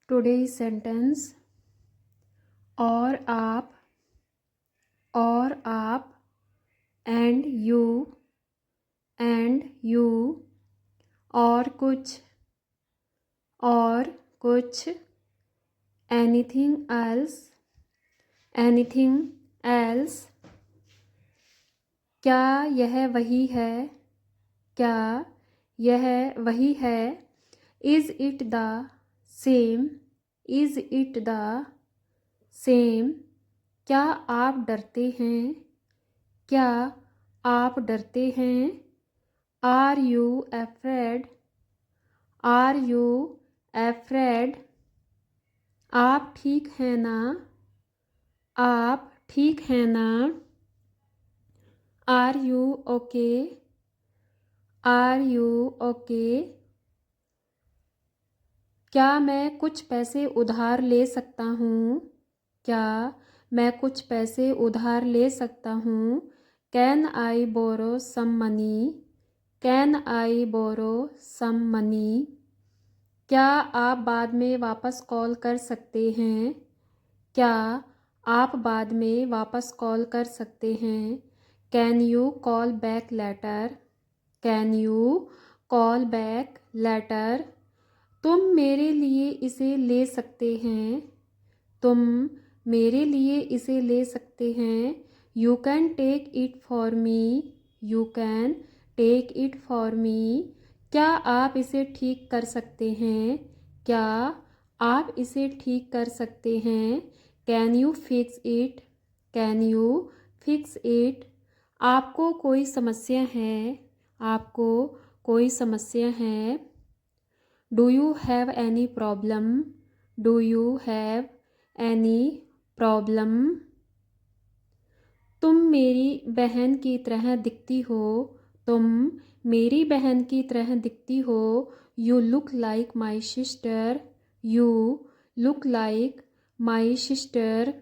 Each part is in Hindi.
टुडेज सेंटेंस और आप एंड यू और कुछ एनीथिंग एल्स क्या यह वही है इज़ इट द सेम क्या आप डरते हैं आर यू एफ्रेड आप ठीक हैं ना आर यू ओके क्या मैं कुछ पैसे उधार ले सकता हूँ can I borrow some money क्या आप बाद में वापस कॉल कर सकते हैं can you call back later तुम मेरे लिए इसे ले सकते हैं you can take it for me क्या आप इसे ठीक कर सकते हैं कैन यू फिक्स इट आपको कोई समस्या है do you have any problem तुम मेरी बहन की तरह दिखती हो you look like my sister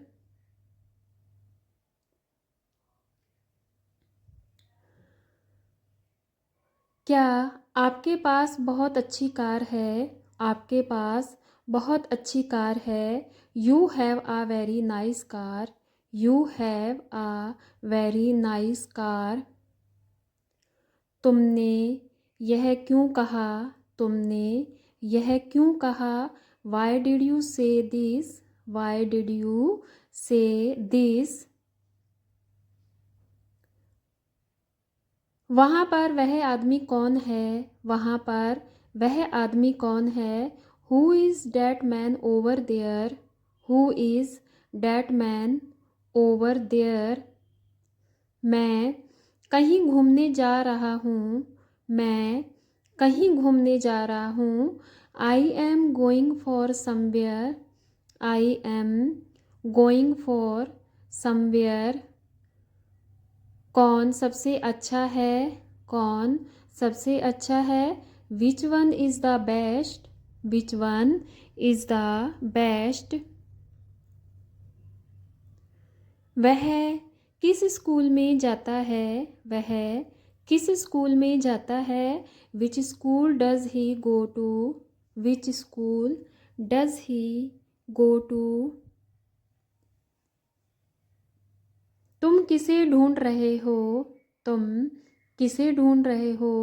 क्या आपके पास बहुत अच्छी कार है you have a very nice car तुमने यह क्यों कहा why did you say this वहाँ पर वह आदमी कौन है who is that man over there मैं कहीं घूमने जा रहा हूँ I am going for somewhere कौन सबसे अच्छा है विच वन इज़ द बेस्ट वह किस स्कूल में जाता है which school does he go to तुम किसे ढूंढ रहे हो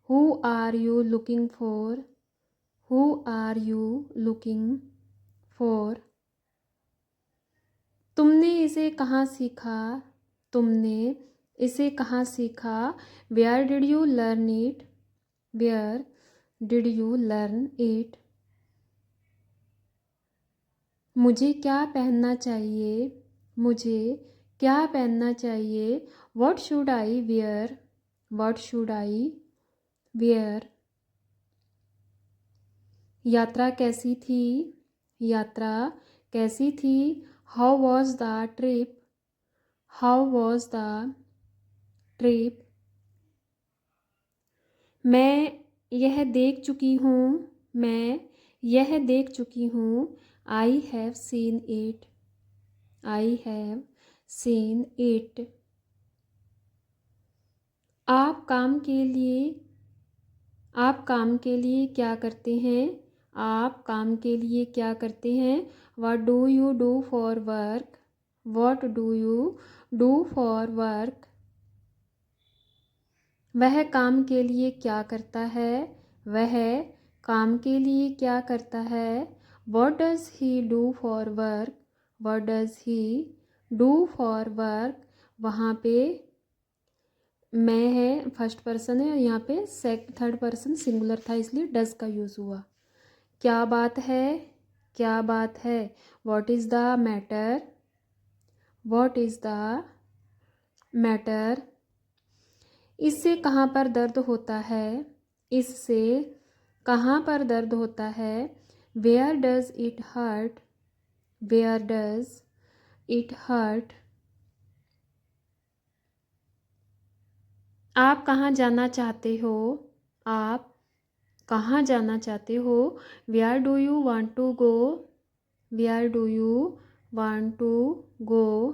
who are you looking for तुमने इसे कहाँ सीखा where did you learn it मुझे क्या पहनना चाहिए व्हाट शुड आई वेयर यात्रा कैसी थी हाउ वॉज द ट्रिप मैं यह देख चुकी हूँ आई हैव सीन इट आप काम के लिए क्या करते हैं आप काम के लिए क्या करते हैं? What do you do for work? What do you do for work? वह काम के लिए क्या करता है? वह काम के लिए क्या करता है? What does he do for work? What does he do for work? वहाँ पे मैं है, फर्स्ट पर्सन है, और यहाँ पे थर्ड पर्सन सिंगुलर था, इसलिए डज का यूज़ हुआ। क्या बात है? क्या बात है? What is the matter? What is the matter? इससे कहाँ पर दर्द होता है? इससे कहाँ पर दर्द होता है? Where does it hurt? Where does it hurt? आप कहाँ जाना चाहते हो? आप कहाँ जाना चाहते हो? Where do you want to go? Where do you want to go?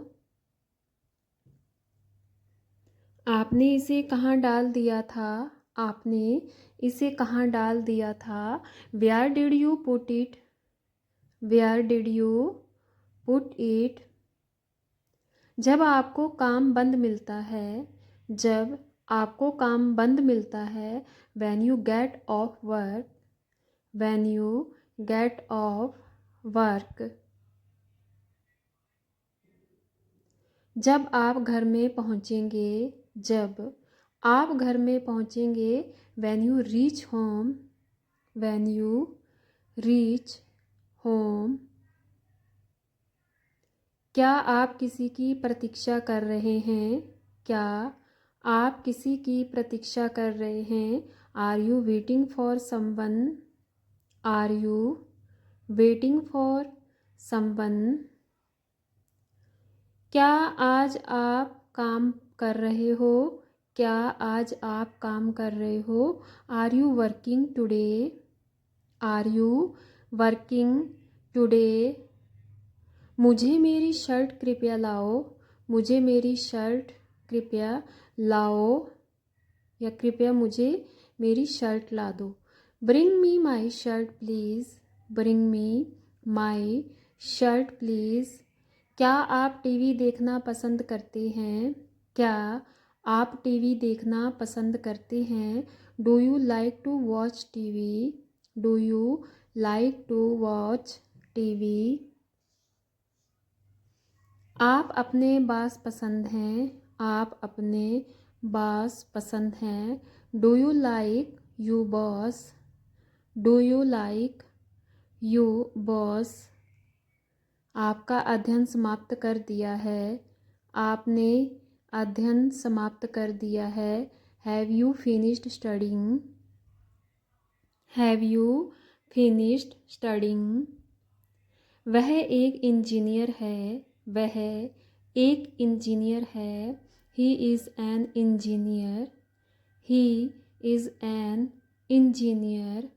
आपने इसे कहाँ डाल दिया था? आपने इसे कहाँ डाल दिया था? Where did you put it? Where did you put it? जब आपको काम बंद मिलता है, जब आपको काम बंद मिलता है, when you get off work, when you get off work। जब आप घर में पहुंचेंगे, जब आप घर में पहुंचेंगे, when you reach home, when you reach home। क्या आप किसी की प्रतीक्षा कर रहे हैं? क्या आप किसी की प्रतीक्षा कर रहे हैं? Are you waiting for someone? Are you waiting for someone? क्या आज आप काम कर रहे हो? क्या आज आप काम कर रहे हो? Are you working today? Are you working today? मुझे मेरी शर्ट कृपया लाओ। मुझे मेरी शर्ट कृपया लाओ, या कृपया मुझे मेरी शर्ट ला दो। Bring me my shirt please. Bring me my shirt please. क्या आप टीवी देखना पसंद करते हैं? क्या आप टीवी देखना पसंद करते हैं? Do you like to watch TV? Do you like to watch TV? आप अपने बॉस पसंद हैं? आप अपने बॉस पसंद हैं? Do you like you boss? Do you like you boss? आपका अध्ययन समाप्त कर दिया है। आपने अध्ययन समाप्त कर दिया है। Have you finished studying? Have you finished studying? वह एक इंजीनियर है। वह एक इंजीनियर है। He is an engineer. He is an engineer.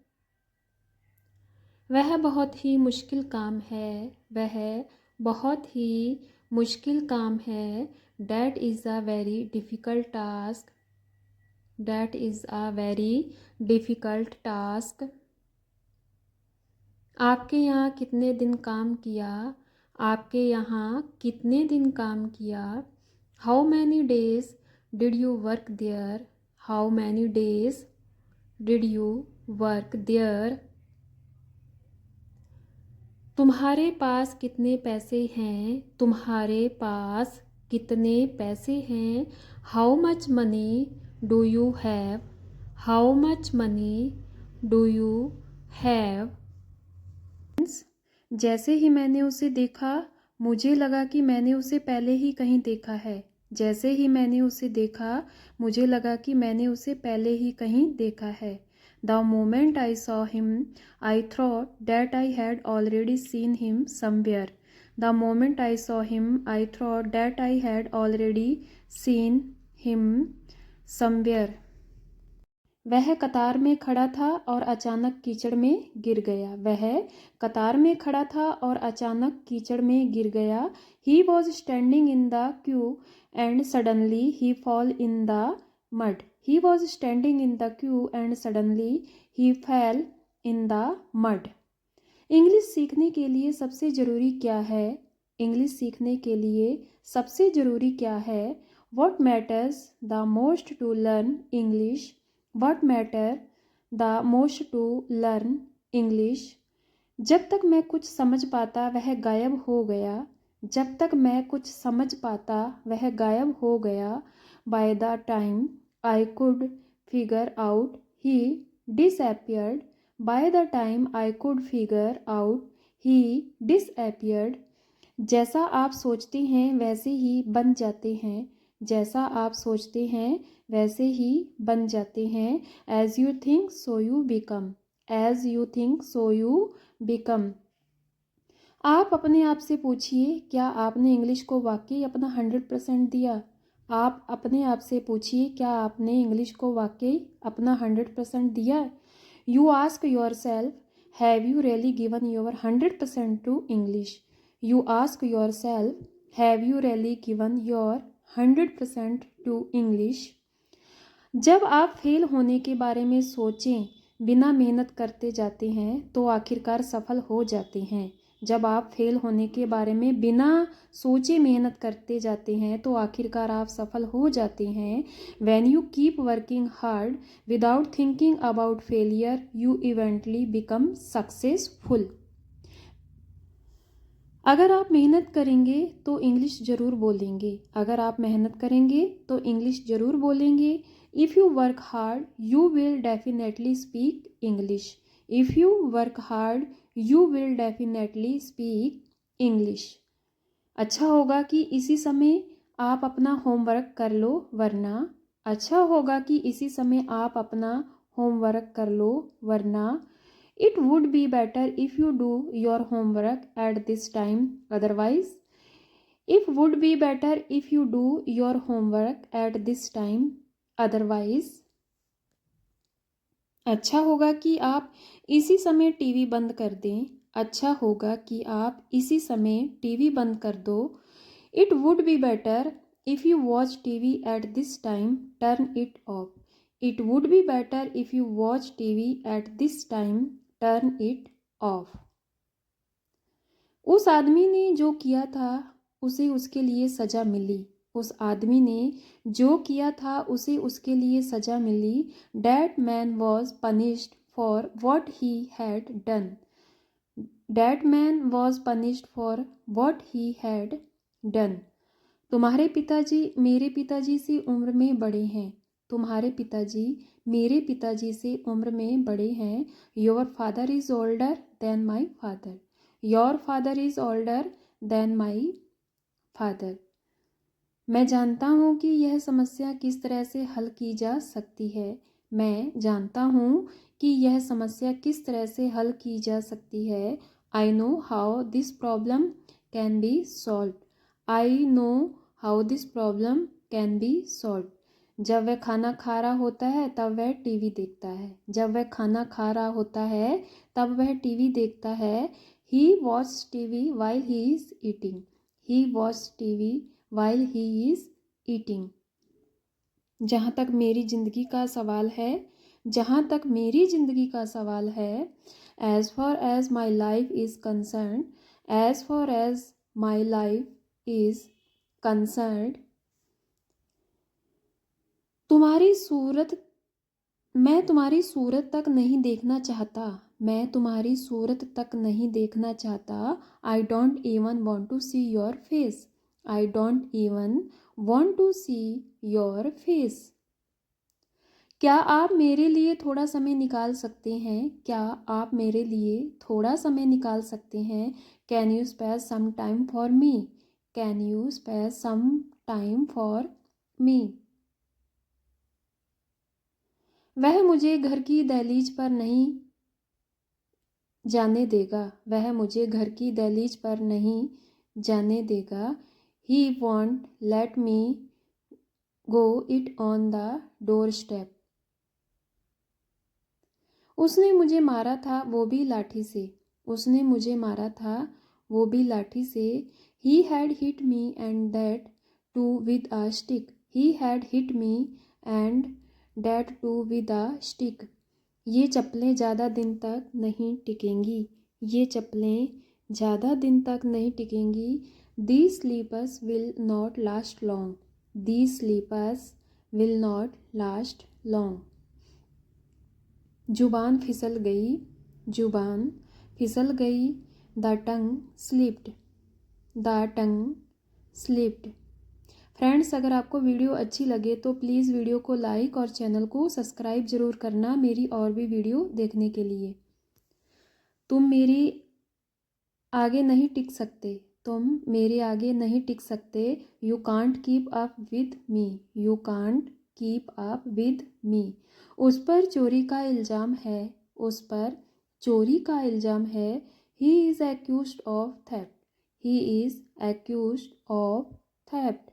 वह बहुत ही मुश्किल काम है। वह बहुत ही मुश्किल काम है। That is a very difficult task. That is a very difficult task. आपके यहाँ कितने दिन काम किया? आपके यहाँ कितने दिन काम किया? How many days did you work there? How many days did you work there? तुम्हारे पास कितने पैसे हैं? तुम्हारे पास कितने पैसे हैं? How much money do you have? How much money do you have? जैसे ही मैंने उसे देखा, मुझे लगा कि मैंने उसे पहले ही कहीं देखा है। जैसे ही मैंने उसे देखा, मुझे लगा कि मैंने उसे पहले ही कहीं देखा है। The moment I saw him, I thought that I had already seen him somewhere. The moment I saw him, I thought that I had already seen him somewhere. वह कतार में खड़ा था और अचानक कीचड़ में गिर गया। वह कतार में खड़ा था और अचानक कीचड़ में गिर गया। He was standing in the Q and suddenly he fall in the mud. He was standing in the Q and suddenly he fail in the mud. English सीखने के लिए सबसे ज़रूरी क्या है? इंग्लिश सीखने के लिए सबसे ज़रूरी क्या है? What matters the most to learn English? What matter the most to learn English? जब तक मैं कुछ समझ पाता वह गायब हो गया. जब तक मैं कुछ समझ पाता वह गायब हो गया. By the time I could figure out he disappeared. By the time I could figure out he disappeared. जैसा आप सोचते हैं वैसे ही बन जाते हैं. जैसा आप सोचते हैं वैसे ही बन जाते हैं. As you think so you become. As you think so you become. आप अपने आप से पूछिए, क्या आपने इंग्लिश को वाकई अपना 100% दिया? आप अपने आप से पूछिए, क्या आपने इंग्लिश को वाकई अपना 100% दिया? You ask yourself, have you really given your 100% to English? You ask yourself, have you really given your 100% to English? जब आप फेल होने के बारे में सोचें बिना मेहनत करते जाते हैं तो आखिरकार सफल हो जाते हैं. जब आप फेल होने के बारे में बिना सोचे मेहनत करते जाते हैं तो आखिरकार आप सफल हो जाते हैं. When you keep working hard without thinking about failure, you eventually become successful. अगर आप मेहनत करेंगे तो इंग्लिश ज़रूर बोलेंगे. अगर आप मेहनत करेंगे तो इंग्लिश ज़रूर बोलेंगे. If you work hard, you will definitely speak English. If you work hard, you will definitely speak English. अच्छा होगा कि इसी समय आप अपना होमवर्क कर लो वरना. अच्छा होगा कि इसी समय आप अपना होमवर्क कर लो वरना. It would be better if you do your homework at this time. Otherwise, it would be better if you do your homework at this time. Otherwise, अच्छा होगा कि आप इसी समय टीवी बंद कर दें. अच्छा होगा कि आप इसी समय टीवी बंद कर दो. It would be better if you watch TV at this time. Turn it off. It would be better if you watch TV at this time. Turn it off. उस आदमी ने जो किया था उसे उसके लिए सज़ा मिली. उस आदमी ने जो किया था उसे उसके लिए सज़ा मिली. That man was punished for what he had done. That man was punished for what he had done. तुम्हारे पिताजी मेरे पिताजी से उम्र में बड़े हैं. तुम्हारे पिताजी मेरे पिताजी से उम्र में बड़े हैं. Your father is older than my father. Your father is older than my father. मैं जानता हूँ कि यह समस्या किस तरह से हल की जा सकती है. मैं जानता हूँ कि यह समस्या किस तरह से हल की जा सकती है. I know how this problem can be solved. I know how this problem can be solved. जब वह खाना खा रहा होता है तब वह टीवी देखता है. जब वह खाना खा रहा होता है तब वह टीवी देखता है. He watches TV while he is eating. He watches TV while he is eating. जहाँ तक मेरी ज़िंदगी का सवाल है, जहाँ तक मेरी ज़िंदगी का सवाल है, as far as my life is concerned, as far as my life is concerned, मैं तुम्हारी सूरत तक नहीं देखना चाहता. मैं तुम्हारी सूरत तक नहीं देखना चाहता. I don't even want to see your face. I don't even want to see your face. क्या आप मेरे लिए थोड़ा समय निकाल सकते हैं? क्या आप मेरे लिए थोड़ा समय निकाल सकते हैं? Can you spare some time for me? Can you spare some time for me? वह मुझे घर की दहलीज पर नहीं जाने देगा. वह मुझे घर की दहलीज पर नहीं जाने देगा. He won't let me go it on the doorstep. उसने मुझे मारा था वो भी लाठी से. उसने मुझे मारा था वो भी लाठी से. He had hit me and that too with a stick. He had hit me and that too with a stick. ये चप्पलें ज़्यादा दिन तक नहीं टिकेंगी। ये चप्पलें ज़्यादा दिन तक नहीं टिकेंगी। These slippers will not last long. These slippers will not last long. जुबान फिसल गई, जुबान फिसल गई। The tongue slipped. The tongue slipped. Friends, अगर आपको वीडियो अच्छी लगे तो प्लीज़ वीडियो को लाइक और चैनल को सब्सक्राइब ज़रूर करना मेरी और भी वीडियो देखने के लिए। तुम मेरी आगे नहीं टिक सकते। तुम मेरे आगे नहीं टिक सकते। You can't keep up with me. You can't keep up with me. उस पर चोरी का इल्ज़ाम है। उस पर चोरी का इल्ज़ाम है। He is accused of theft. He is accused of theft.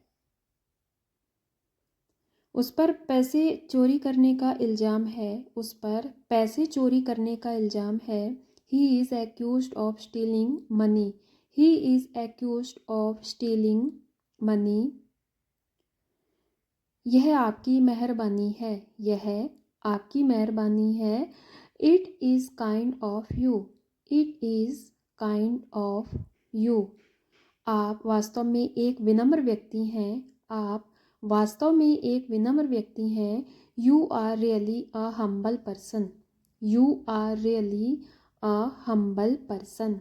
उस पर पैसे चोरी करने का इल्ज़ाम है। उस पर पैसे चोरी करने का इल्ज़ाम है। He is accused of stealing money. He is accused of stealing money. यह आपकी मेहरबानी है। यह आपकी मेहरबानी है। It is kind of you. It is kind of you. आप वास्तव में एक विनम्र व्यक्ति हैं। आप वास्तव में एक विनम्र व्यक्ति हैं। You are really a humble person. You are really a humble person.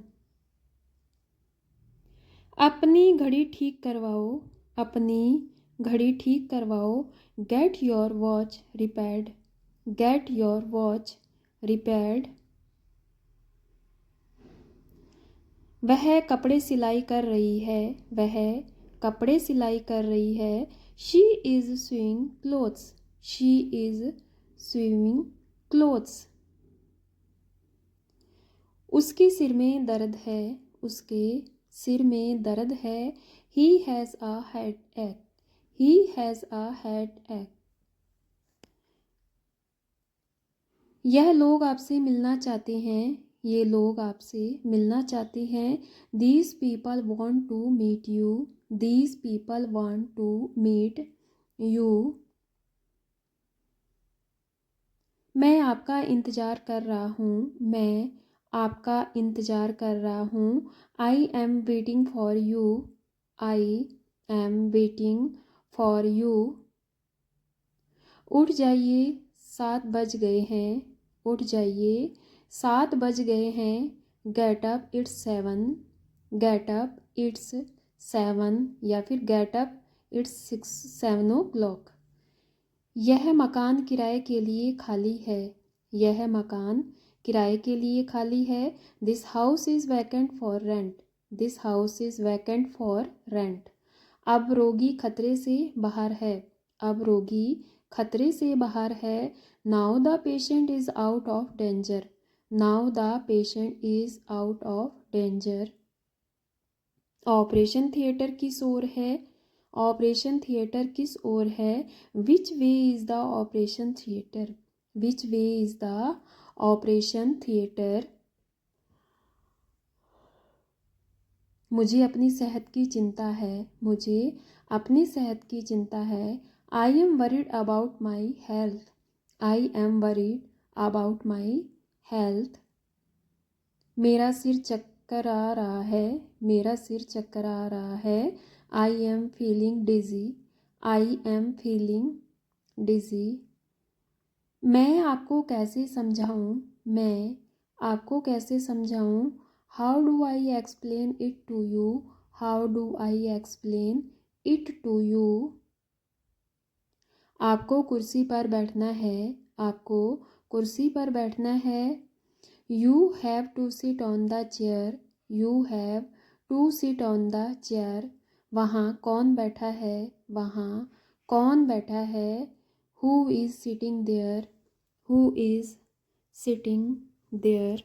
अपनी घड़ी ठीक करवाओ। अपनी घड़ी ठीक करवाओ। Get your watch repaired. Get your watch repaired. वह कपड़े सिलाई कर रही है। वह कपड़े सिलाई कर रही है। She is sewing clothes. She is sewing clothes. उसके सिर में दर्द है। उसके सिर में दर्द है। ही हैज़ अ हेड एक। ही हैज़ अ हेड एक। यह लोग आपसे मिलना चाहते हैं। ये लोग आपसे मिलना चाहते हैं। These people want to meet you. These people want to meet you. मैं आपका इंतज़ार कर रहा हूँ। मैं आपका इंतज़ार कर रहा हूँ। I am waiting for you. I am waiting for you. उठ जाइए, 7 बज गए हैं। उठ जाइए, 7 बज गए हैं। Get up it's 7। Get up it's 7 या फिर गेट अप इट्स 7 o'clock। यह मकान किराए के लिए खाली है। यह मकान किराए के लिए खाली है। This house is vacant for rent. This house is vacant for rent. अब रोगी खतरे से बाहर है। अब रोगी खतरे से बाहर है। Now the patient is out of danger. Now the patient is out of danger. Operation theatre किस ओर है। ऑपरेशन थिएटर किस ओर है। Which way is the operation theatre. Which way is the operation theatre. मुझे अपनी सेहत की चिंता है। मुझे अपनी सेहत की चिंता है। I am worried about my health. I am worried about my health. मेरा सिर चक्कर आ रहा है। मेरा सिर चक्कर आ रहा है। I am feeling dizzy. I am feeling dizzy. मैं आपको कैसे समझाऊं। मैं आपको कैसे समझाऊं। How do I explain it to you. How do I explain it to you. आपको कुर्सी पर बैठना है। आपको कुर्सी पर बैठना है। You have to sit on the chair. You have to sit on the chair. वहाँ कौन बैठा है। वहाँ कौन बैठा है। Who is sitting there. Who is sitting there.